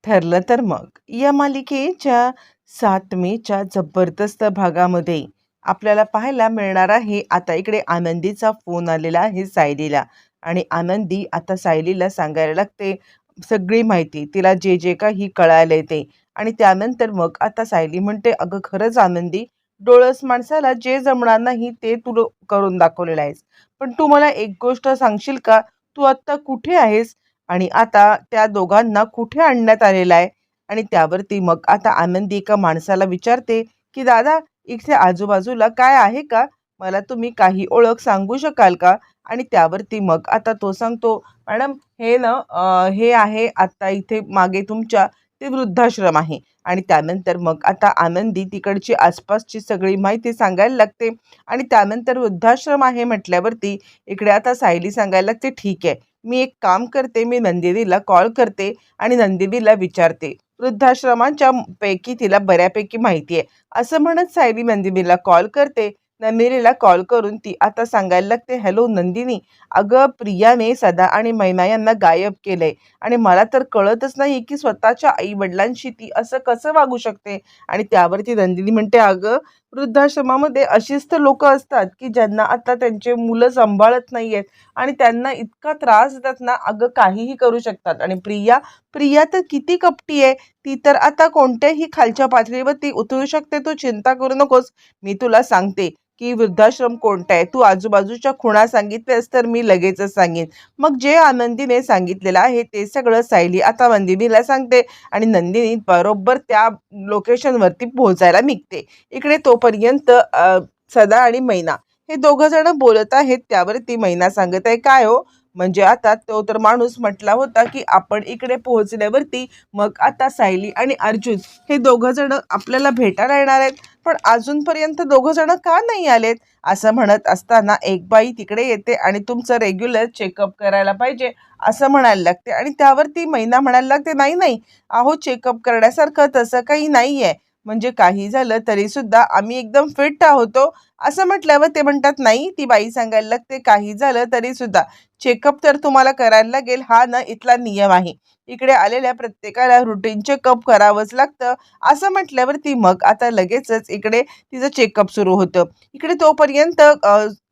ठरलं तर मग या मालिकेच्या 7 मेच्या जबरदस्त भागामध्ये आपल्याला पाहायला मिळणार आहे. आता इकडे आनंदीचा फोन आलेला आहे सायलीला आणि आनंदी आता सायलीला सांगायला लागते सगळी माहिती, तिला जे जे काही कळालंय ते. आणि त्यानंतर मग आता सायली म्हणते, अगं खरंच आनंदी, डोळस माणसाला जे जमणार नाही ते तू करून दाखवलेलं आहेस. पण तू मला एक गोष्ट सांगशील का, तू आत्ता कुठे आहेस आणि आता त्या दोघांना कुठे आणण्यात आलेलं आहे? आणि त्यावरती मग आता आनंदी एका माणसाला विचारते, की "दादा, इथे आजूबाजूला काय आहे का? मला तुम्ही काही ओळख सांगू शकाल का?" आणि त्यावरती मग आता तो सांगतो, "मॅडम, हे ना हे आहे आता इथे मागे तुमच्या ते वृद्धाश्रम आहे." आणि त्यानंतर मग आता आनंदी तिकडची आसपासची सगळी माहिती सांगायला लागते. आणि त्यानंतर वृद्धाश्रम आहे म्हटल्यावरती इकडे आता सायली सांगायला लागते, "ठीक आहे, मी एक काम करते, मी नंदिनीला कॉल करते आणि नंदिनीला विचारते. वृद्धाश्रमांच्या पैकी तिला बऱ्यापैकी माहिती आहे." असं म्हणत सायली नंदिनीला कॉल करते. नंदिनीला कॉल करून ती आता सांगायला लागते, "हॅलो नंदिनी, अगं प्रियाने सदा आणि मैना यांना गायब केलंय आणि मला तर कळतच नाही की स्वतःच्या आई-वडिलांशी ती असं कसं वागू शकते." आणि त्यावरती नंदिनी म्हणते, "अगं, वृद्धाश्रमामध्ये अशीच तर लोकं असतात की ज्यांना आता त्यांचे मुलं सांभाळत नाहीयेत आणि त्यांना इतका त्रास देतात ना, अगं काहीही करू शकतात." आणि प्रिया प्रिया तर किती कपटी आहे. ती तर आता कोणत्याही खालच्या पातळीवरती उतरू शकते. तू चिंता करू नकोस. मी तुला सांगते की वृद्धाश्रम कोणता आहे. तू आजूबाजूच्या खुणा सांगितल्यास तर मी लगेचच सांगेन. मग जे आनंदीने सांगितलेलं आहे ते सगळं सायली आता नंदिनीला सांगते आणि नंदिनी बरोबर त्या लोकेशनवरती पोहोचायला निघते. इकडे तोपर्यंत सदा आणि मैना हे दोघं जण बोलत आहेत. त्यावरती मैना सांगत आहे, "काय हो, म्हणजे आता तो तर माणूस म्हटला होता की आपण इकडे पोहोचल्यावरती मग आता सायली आणि अर्जुन हे दोघं जण आपल्याला भेटायला येणार आहेत, पण अजूनपर्यंत दोघं जण का नाही आलेत?" असं म्हणत असताना एक बाई तिकडे येते आणि तुमचं रेग्युलर चेकअप करायला पाहिजे असं म्हणायला लागते. आणि त्यावरती मैना म्हणायला लागते, "नाही नाही, अहो चेकअप करण्यासारखं तसं काही नाहीये, म्हणजे काही झालं तरी सुद्धा आम्ही एकदम फिट आहोत." असं म्हटल्यावर ते म्हणतात, "नाही." ती बाई सांगायला लागते, "काही झालं तरी सुद्धा चेकअप तर तुम्हाला करायला लागेल, हा ना इथला नियम आहे. इकडे आलेल्या प्रत्येकाला रुटीन चेकअप करावंच लागतं." असं म्हटल्यावरती मग आता लगेचच इकडे तिचं चेकअप सुरू होतं. इकडे तोपर्यंत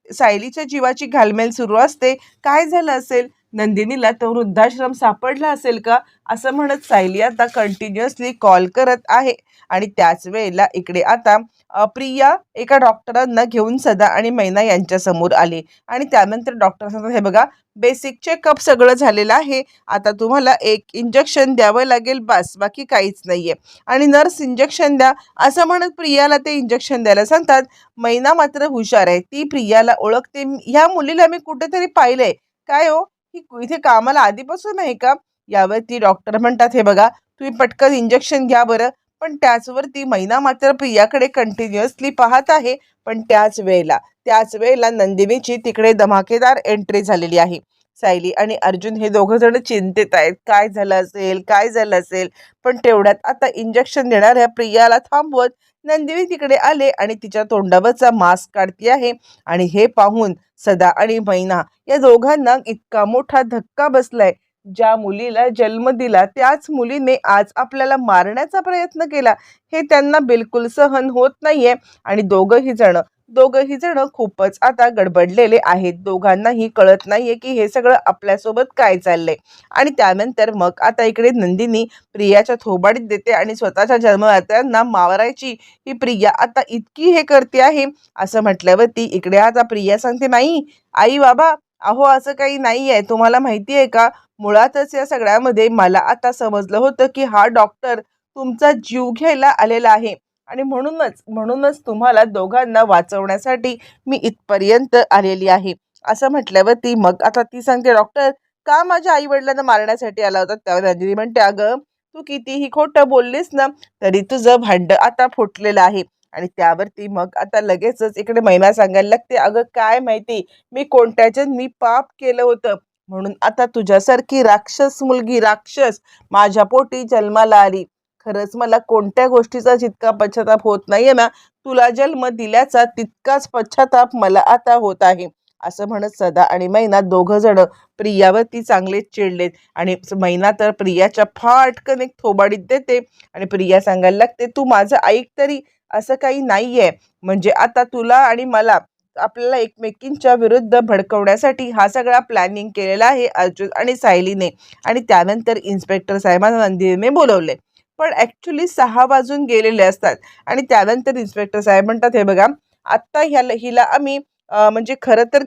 सायलीच्या जीवाची घालमेल सुरू असते. काय झालं असेल? नंदिनीला तो वृद्धाश्रम सापडला असेल का? असं म्हणत सायली आता कंटिन्युअसली कॉल करत आहे. आणि त्याच वेळेला इकडे आता प्रिया एका डॉक्टरांना घेऊन सदा आणि मैना यांच्या समोर आली. आणि त्यानंतर डॉक्टर सांगतात, "हे बघा, बेसिक चेकअप सगळं झालेलं आहे. आता तुम्हाला एक इंजेक्शन द्यावं लागेल, बस, बाकी काहीच नाहीये." आणि नर्स इंजेक्शन द्या असं म्हणत प्रियाला ते इंजेक्शन द्यायला सांगतात. मैना मात्र हुशार आहे. ती प्रियाला ओळखते. "ह्या मुलीला मी कुठेतरी पाहिलंय. काय हो, ही इथे कामाला आधीपासून आहे का?" यावरती डॉक्टर म्हणतात, "हे बघा, तुम्ही पटकन इंजेक्शन घ्या बरं." पण त्याचवरती मैना मात्र प्रियाकडे कंटिन्युअसली पाहत आहे. पण त्याच वेळेला नंदिनीची तिकडे धमाकेदार एंट्री झालेली आहे. सायली आणि अर्जुन हे दोघं जण चिंतेत आहेत. काय झालं असेल, काय झालं असेल? पण तेवढ्यात आता इंजेक्शन देणाऱ्या प्रियाला थांबवत नंदिनी तिकडे आले आणि तिच्या तोंडावरचा मास्क काढती आहे. आणि हे पाहून सदा आणि मैना या दोघांना इतका मोठा धक्का बसलाय. ज्या मुलीला जन्म दिला त्याच मुलीने आज आपल्याला मारण्याचा प्रयत्न केला, हे त्यांना बिलकुल सहन होत नाहीये. आणि दोघंही जण खूपच आता गडबडलेले आहेत. दोघांनाही कळत नाहीये की हे सगळं आपल्यासोबत काय चाललंय. आणि त्यानंतर मग आता इकडे नंदिनी प्रियाच्या थोबाडीत देते आणि स्वतःच्या जन्मदात्यांना मारायची ही प्रिया आता इतकी हे करते आहे. असं म्हटल्यावरती इकडे आता प्रिया सांगते, "नाही आई बाबा, अहो असं काही नाहीये. तुम्हाला माहिती आहे का, मुळातच या सगळ्यामध्ये मला आता समजलं होतं की हा डॉक्टर तुमचा जीव घ्यायला आलेला आहे आणि म्हणूनच तुम्हाला दोघांना वाचवण्यासाठी मी इथपर्यंत आलेली आहे." असं म्हटल्यावरती मग आता ती सांगते, "डॉक्टर, का माझ्या आई वडिलांना मारण्यासाठी आला होता?" त्यावर रंजनी म्हणते, "अगं, तू कितीही खोटं बोललीस ना, तरी तुझं भांड आता फुटलेलं आहे." आणि त्यावरती मग आता लगेचच इकडे महिमा सांगायला लागते, "अगं काय माहिती मी कोणत्या मी पाप केलं होतं, म्हणून आता तुझ्यासारखी राक्षस मुलगी, राक्षस माझ्या पोटी जन्माला आली. खरंच मला कोणत्या गोष्टीचा जितका पश्चाताप होत नाहीये ना, तुला जन्म दिल्याचा तितकाच पश्चाताप मला आता होत आहे." असं म्हणत सदा आणि मैना दोघं जण प्रियावरती चांगलेच चिडलेत आणि मैना तर प्रियाच्या फाटकन एक थोबाडीत देते आणि प्रिया सांगायला लागते, तू माझं ऐक तरी, असं काही नाहीये. म्हणजे आता तुला आणि मला आपल्याला एकमेकींच्या विरुद्ध भडकवण्यासाठी हा सगळा प्लॅनिंग केलेला आहे अर्जुन आणि सायलीने. आणि त्यानंतर इन्स्पेक्टर साहेबांना नंदिनीने बोलवले. पण ऍक्च्युली 6 वाजून गेलेले असतात आणि त्यानंतर इन्स्पेक्टर साहेब म्हणतात, हे बघा, आत्ता हिला आम्ही म्हणजे खरं तर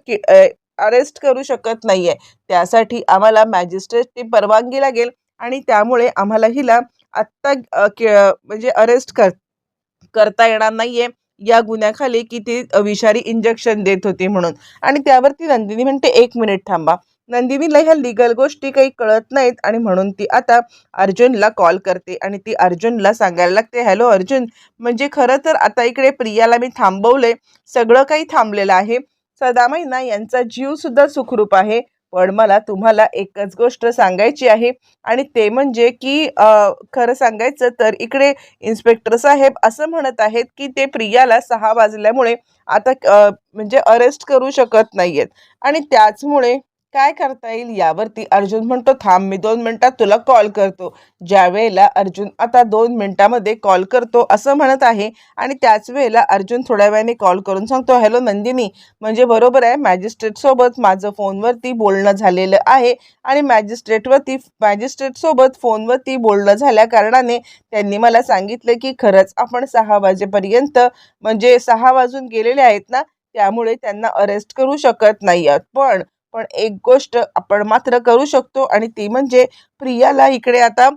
अरेस्ट करू शकत नाहीये. त्यासाठी आम्हाला मॅजिस्ट्रेटची परवानगी लागेल आणि त्यामुळे आम्हाला हिला आत्ता म्हणजे अरेस्ट करता येणार नाहीये या गुन्ह्याखाली की ती विषारी इंजेक्शन देत होती म्हणून. आणि त्यावरती नंदिनी म्हणते, 1 मिनिट थांबा. नंदिनीला ह्या लिगल गोष्टी काही कळत नाहीत आणि म्हणून ती आता अर्जुनला कॉल करते आणि ती अर्जुनला सांगायला लागते, हॅलो अर्जुन, म्हणजे खरं तर आता इकडे प्रियाला मी थांबवलंय, सगळं काही थांबलेलं आहे, सदा मैना यांचा जीव सुद्धा सुखरूप आहे. पण मला तुम्हाला एकच गोष्ट सांगायची आहे आणि ते म्हणजे की खरं सांगायचं तर इकडे इन्स्पेक्टर साहेब असं म्हणत आहेत की ते प्रियाला 6 वाजल्यामुळे आता म्हणजे अरेस्ट करू शकत नाहीयेत आणि त्याचमुळे काय करता येईल यावरती अर्जुन म्हणतो, थांब, मी 2 मिनिटात तुला कॉल करतो. ज्या वेळेला अर्जुन आता 2 मिनिटामध्ये कॉल करतो असं म्हणत आहे आणि त्याच वेळेला अर्जुन थोड्या वेळाने कॉल करून सांगतो, हॅलो नंदिनी, म्हणजे बरोबर आहे, मॅजिस्ट्रेट सोबत माझं फोनवरती बोलणं झालेलं आहे आणि मॅजिस्ट्रेट सोबत फोनवरती बोलणं झाल्या कारणाने त्यांनी मला सांगितलं की खरंच आपण 6 वाजेपर्यंत, म्हणजे 6 वाजून गेलेले आहेत ना, त्यामुळे त्यांना अरेस्ट करू शकत नाही आहोत. पण पण एक गोष्ट आपण मात्र करू शकतो आणि ती म्हणजे प्रियाला इकडे आता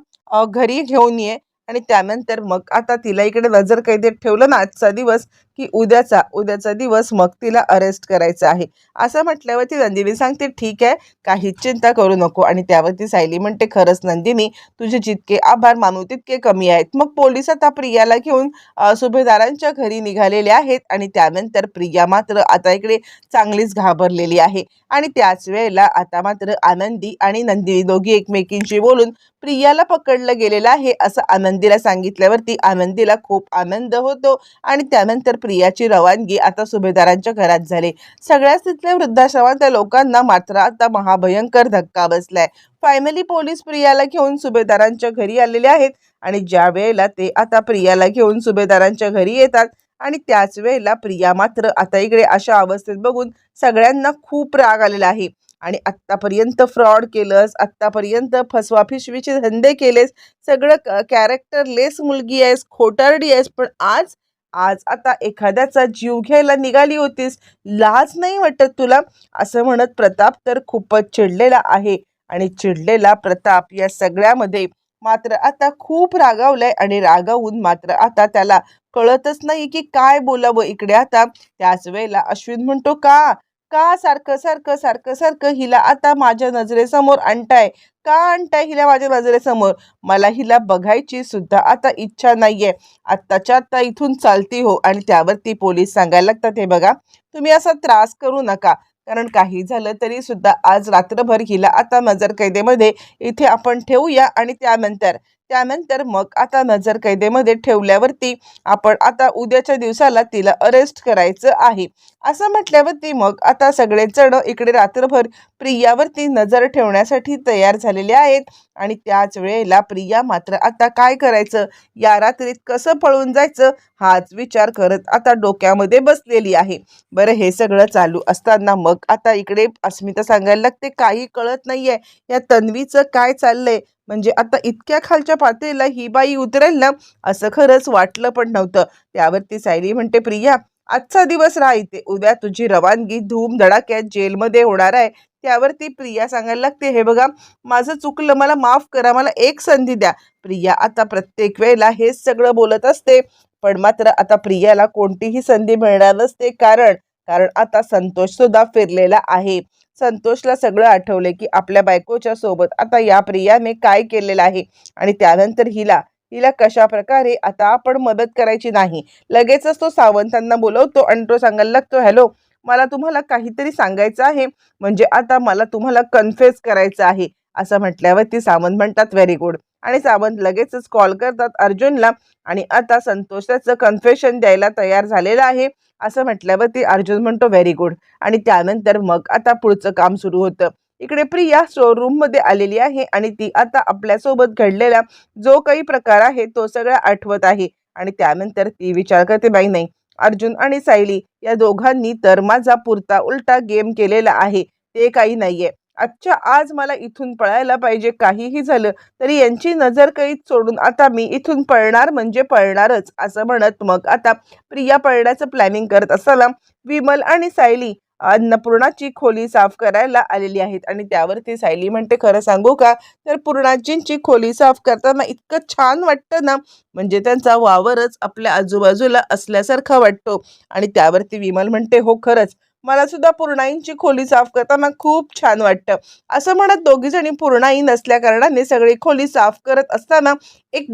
घरी घेऊन ये आणि त्यानंतर मग आता तिला इकडे नजर कैदेत ठेवलं ना आजचा दिवस, की उद्याचा दिवस मग तिला अरेस्ट करायचं आहे. असं म्हटल्यावरती नंदिनी सांगते, ठीक आहे, काहीच चिंता करू नको. आणि त्यावरती सायली म्हणते, खरंच नंदिनी, तुझे जितके आभार मानू तितके कमी आहेत. मग पोलीस आता प्रियाला घेऊन सुभेदारांच्या घरी निघालेले आहेत आणि त्यानंतर प्रिया मात्र आता इकडे चांगलीच घाबरलेली आहे. आणि त्याच वेळेला आता मात्र आनंदी आणि नंदिनी दोघी एकमेकींशी बोलून प्रियाला पकडलं गेलेलं आहे असं आनंदीला सांगितल्यावरती आनंदीला खूप आनंद होतो आणि त्यानंतर प्रियाची रवानगी आता सुभेदारांच्या घरात झाली. सगळ्याच तिथल्या वृद्धाश्रमातल्या लोकांना मात्र आता महाभयंकर धक्का बसलाय. फायनली पोलीस प्रियाला घेऊन सुभेदारांच्या घरी आलेले आहेत आणि ज्या वेळेला ते आता प्रियाला घेऊन सुभेदारांच्या घरी येतात आणि त्याच वेळेला प्रिया मात्र आता इकडे अशा अवस्थेत बघून सगळ्यांना खूप राग आलेला आहे. आणि आत्तापर्यंत फ्रॉड केलंस, आत्तापर्यंत फसवा फिशवीचे धंदे केलेस, सगळं कॅरेक्टरलेस मुलगी आहेस, खोटारडी आहेस, पण आज आज आता एखाद्याचा जीव घ्यायला निघाली होतीस, लाज नाही वाटत तुला? असं म्हणत प्रताप तर खूपच चिडलेला आहे आणि चिडलेला प्रताप या सगळ्यामध्ये मात्र आता खूप रागावलाय आणि रागावून मात्र आता त्याला कळतच नाही की काय बोलावं इकडे. आता त्याच वेळेला अश्विन म्हणतो, का का सारखं सारखं सारखं सारखं हिला आता माझ्या नजरेसमोर आणताय, का आणताय हिला माझ्या नजरेसमोर? मला हिला बघायची सुद्धा आता इच्छा नाहीये, आत्ताच्या आत्ता इथून चालती हो. आणि त्यावरती पोलीस सांगायला लागतात, हे बघा, तुम्ही असा त्रास करू नका, कारण काही झालं तरी सुद्धा आज रात्रभर हिला आता नजर कैदेमध्ये इथे आपण ठेवूया आणि त्यानंतर त्यानंतर मग आता नजर कैदेमध्ये ठेवल्यावरती आपण आता उद्याच्या दिवसाला तिला अरेस्ट करायचं आहे. असं म्हटल्यावरती मग आता सगळेच जण इकडे रात्रभर प्रियावरती नजर ठेवण्यासाठी तयार झालेले आहेत. आणि त्याच वेळेला प्रिया मात्र आता काय करायचं, या रात्रीत कसं पळून जायचं हाच विचार करत आता डोक्यामध्ये बसलेली आहे. बरं, हे सगळं चालू असताना मग आता इकडे अस्मिता सांगायला लागते, काही कळत नाहीये या तन्वीचं काय चाललंय, म्हणजे आता इतक्या खालच्या पातळीला ही बाई उतरेल ना असं खरंच वाटलं पण नव्हतं. त्यावरती सायली म्हणते, प्रिया, आजचा दिवस राहा इथे, उद्या तुझी रवानगी धूमधडाक्यात जेलमध्ये होणार आहे. त्यावरती प्रिया सांगायला लागते, हे बघा, माझं चुकलं, मला माफ करा, मला एक संधी द्या. प्रिया आता प्रत्येक वेळेला हेच सगळं बोलत असते, पण मात्र आता प्रियाला कोणतीही संधी मिळणार नसते, कारण कारण आता संतोष सुद्धा फिरलेला आहे. संतोषला सगळं आठवले की आपल्या बायकोच्या सोबत आता या प्रियाने काय केलेलं आहे आणि त्यानंतर हिला हिला कशा प्रकारे आता आपण मदत करायची नाही. लगेचच तो सावंतांना बोलवतो आणि तो सांगायला लागतो, हॅलो, मला तुम्हाला काहीतरी सांगायचं आहे, म्हणजे आता मला तुम्हाला कन्फेस करायचं आहे. असं म्हटल्यावर ती सावंत म्हणतात, व्हेरी गुड. आणि सावंत लगेचच कॉल करतात अर्जुनला आणि आता संतोष त्याचं कन्फेशन द्यायला तयार झालेला आहे असं म्हटल्यावरती अर्जुन म्हणतो व्हेरी गुड आणि त्यानंतर मग आता पुढचं काम सुरू होतं. इकडे प्रिया शोरूम मध्ये आलेली आहे आणि ती आता आपल्यासोबत घडलेला जो काही प्रकार आहे तो सगळा आठवत आहे आणि त्यानंतर ती विचार करते बाई नाही, अर्जुन आणि सायली या दोघांनी तर माझा पुरता उलटा गेम केलेला आहे. ते काही नाहीये. आजच्या आज मला इथून पळायला पाहिजे, काहीही झालं तरी यांची नजर कैद सोडून आता मी इथून पळणार म्हणजे पळणारच असं म्हणत मग आता प्रिया पळण्याचं प्लॅनिंग करत असताना विमल आणि सायली अन्नपूर्णाची खोली साफ करायला आलेली आहेत आणि त्यावरती सायली म्हणते खरं सांगू का, तर पूर्णाजींची खोली साफ करताना इतकं छान वाटतं ना, म्हणजे त्यांचा वावरच आपल्या आजूबाजूला असल्यासारखा वाटतो. आणि त्यावरती विमल म्हणते हो खरंच मला सुद्धा पूर्णाईंची खोली साफ करताना खूप छान वाटतं असं म्हणत दोघी जणी पूर्णाई नसल्या कारणाने सगळी खोली साफ करत असताना एक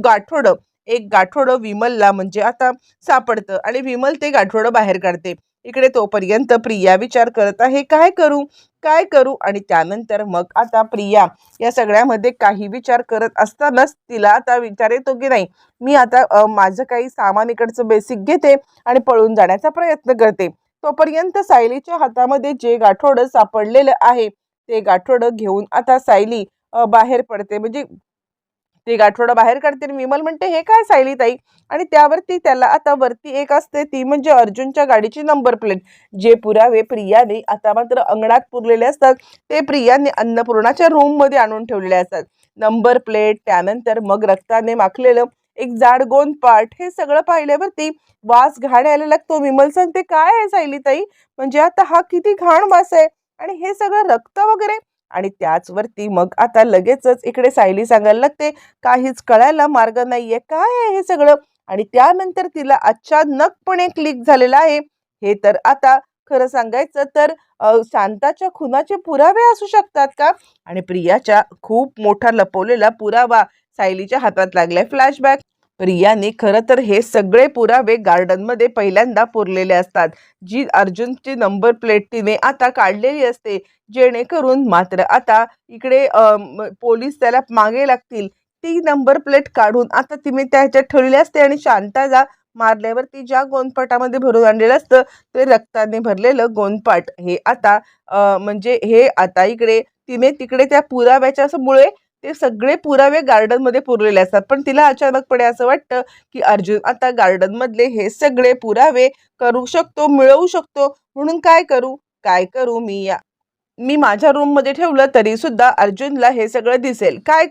गाठोडं विमलला म्हणजे आता सापडतं आणि विमल ते गाठोडं बाहेर काढते. इकडे तोपर्यंत प्रिया विचार करत आहे काय करू आणि त्यानंतर मग आता प्रिया या सगळ्यामध्ये काही विचार करत असतानाच तिला आता विचार येतो की नाही, मी आता माझं काही सामान इकडचं बेसिक घेते आणि पळून जाण्याचा प्रयत्न करते. तोपर्यंत सायलीच्या हातामध्ये जे गाठोडं सापडलेलं आहे ते गाठोडं घेऊन आता सायली बाहेर पडते, म्हणजे ते गाठोडं बाहेर काढते आणि विमल म्हणते हे काय सायली ताई, आणि त्यावरती त्याला आता वरती एक असते ती म्हणजे अर्जुनच्या गाडीची नंबर प्लेट. जे पुरावे प्रियाने आता मात्र अंगणात पुरलेले असतात ते प्रियाने अन्नपूर्णाच्या रूम मध्ये आणून ठेवलेले असतात. नंबर प्लेट, त्यानंतर मग रक्ताने माखलेलं एक जाड गोंदपाट, हे सगळं पाहिल्यावरती वास घाण यायला लागतो. विमल सांगते काय आहे सायली ताई, म्हणजे आता हा किती घाण वास आहे आणि हे सगळं रक्त वगैरे. आणि त्याचवरती मग आता लगेचच इकडे सायली सांगायला लागते काहीच कळायला मार्ग नाहीये, काय आहे हे सगळं. आणि त्यानंतर तिला अचानकपणे क्लिक झालेलं आहे, हे तर आता खरं सांगायचं तर शांताच्या खुनाचे पुरावे असू शकतात का. आणि प्रियाच्या खूप मोठा लपवलेला पुरावा सायलीच्या हातात लागलाय. फ्लॅशबॅक. प्रियाने खरं तर हे सगळे पुरावे गार्डन मध्ये पहिल्यांदा पुरलेले असतात. जी अर्जुनची नंबर प्लेट तिने आता काढलेली असते, जेणेकरून मात्र आता इकडे पोलीस त्याला मागे लागतील. ती नंबर प्लेट काढून आता तिने त्याच्यात ठेवलेली असते आणि शांताला मारल्यावरती ज्या गोंदपाटामध्ये भरून आणलेलं असतं ते रक्ताने भरलेलं गोंदपाट हे आता म्हणजे हे आता इकडे तिने तिकडे त्या पुराव्याच्या मुळे ते सगळे पुरावे गार्डन मध्ये पुरलेले असतात. पण तिला अचानकपणे असं वाटतं की अर्जुन आता गार्डन मधले हे सगळे पुरावे करू शकतो, मिळवू शकतो, म्हणून काय करू मी माझ्या रूम मध्ये ठेवलं तरी सुद्धा अर्जुनला हे सगळं दिसेल. काय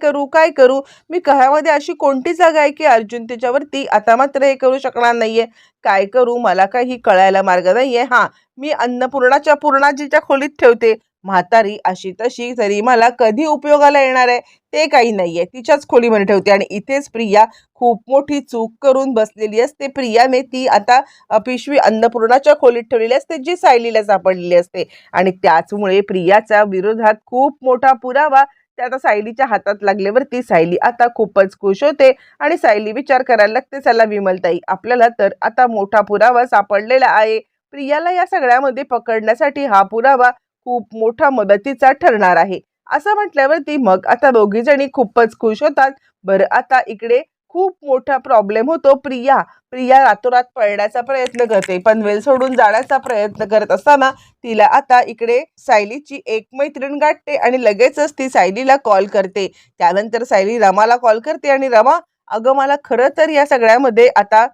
करू मी घरामध्ये अशी कोणती जागा आहे की अर्जुन त्याच्यावरती आता मात्र हे करू शकणार नाहीये. काय करू मला काही कळायला मार्ग नाहीये. हा, मी अन्नपूर्णाच्या पूर्णाजीच्या खोलीत ठेवते, म्हातारी अशी तशी तरी मला कधी उपयोगाला येणार आहे ते काही नाहीये, तिच्याच खोलीमध्ये ठेवते. आणि इथेच प्रिया खूप मोठी चूक करून बसलेली असते. प्रियाने ती आता पिशवी अन्नपूर्णाच्या खोलीत ठेवलेली असते जी सायलीला सापडलेली असते आणि त्याचमुळे प्रियाच्या विरोधात खूप मोठा पुरावा त्या आता सायलीच्या हातात लागल्यावरती सायली आता खूपच खुश होते आणि सायली विचार करायला लागते चला विमलताई आपल्याला तर आता मोठा पुरावा सापडलेला आहे. प्रियाला या सगळ्यामध्ये पकडण्यासाठी हा पुरावा खूप मोठा मदतीचा ठरणार आहे असं म्हटल्यावरती मग आता दोघी जणी खूपच खुश होतात. बरं आता इकडे खूप मोठा प्रॉब्लेम होतो. प्रिया रातोरात पळण्याचा प्रयत्न करते, पनवेल सोडून जाण्याचा प्रयत्न करत असताना तिला आता इकडे सायलीची एक मैत्रीण गाठते आणि लगेचच ती सायलीला कॉल करते. त्यानंतर सायली रमाला कॉल करते आणि रमा अगं मला खरं तर या सगळ्यामध्ये आता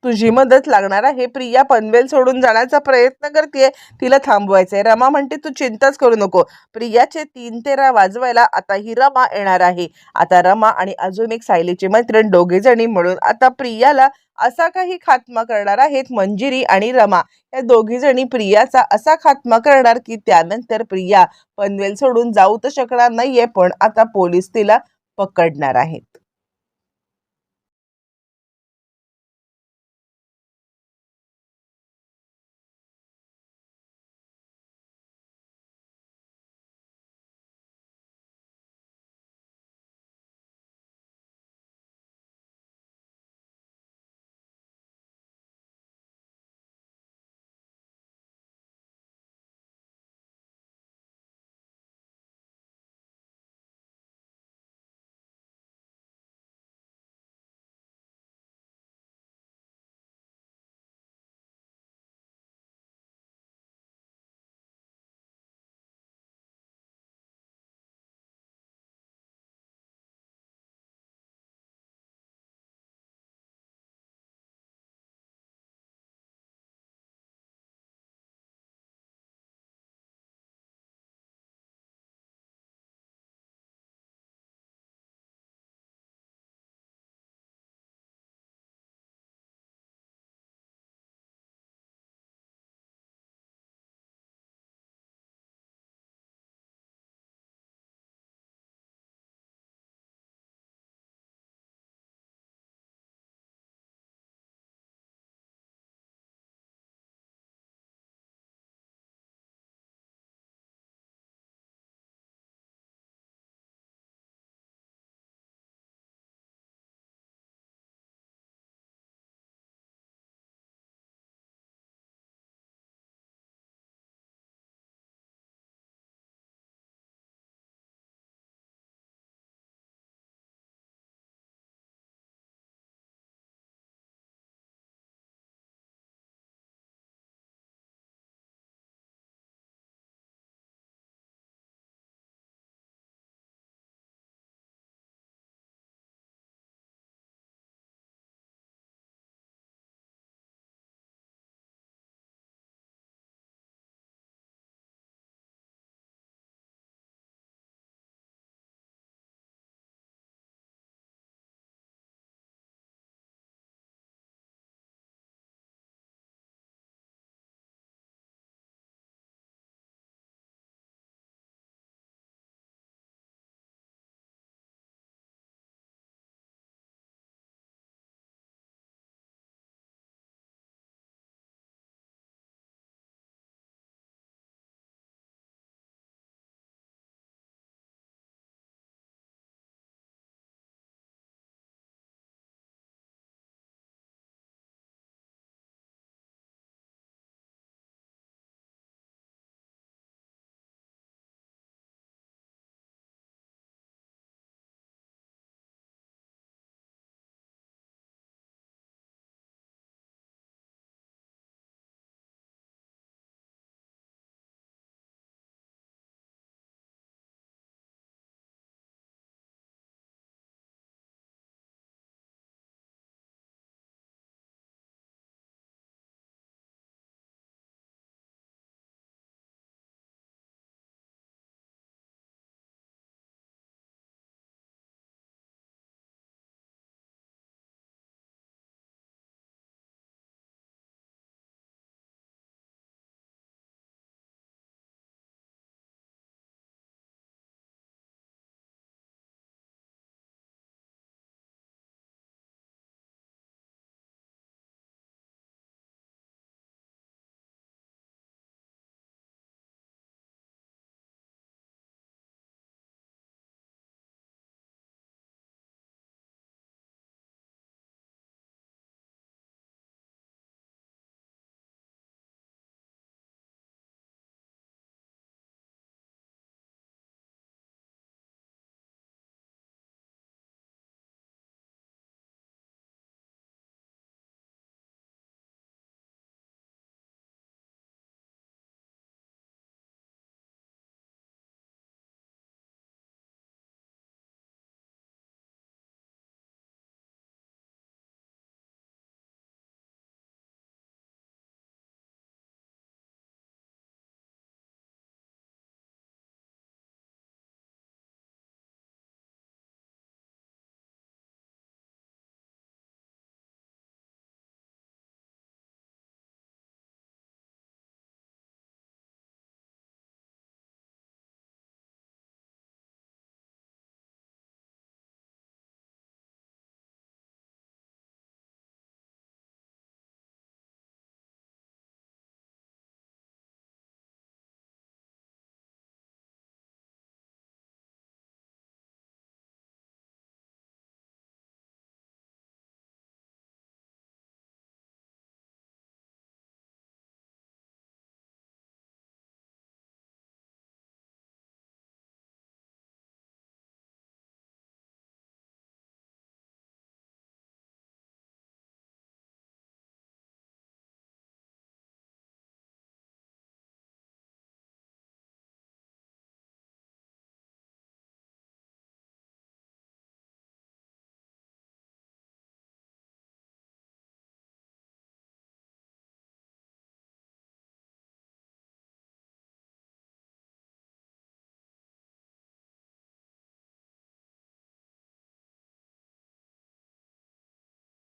तुझी मदत लागणार आहे. प्रिया पनवेल सोडून जाण्याचा प्रयत्न करते, तिला थांबवायचंय. रमा म्हणते तू चिंताच करू नको, प्रियाचे 3 तेरा वाजवायला आता ही रमा येणार आहे. आता रमा आणि अजून एक सायलीची मैत्रीण दोघे जणी म्हणून आता प्रियाला असा काही खात्मा करणार आहेत. मंजिरी आणि रमा या दोघी जणी प्रियाचा असा खात्मा करणार की त्यानंतर प्रिया पनवेल सोडून जाऊ तर शकणार नाहीये, पण आता पोलीस तिला पकडणार आहेत.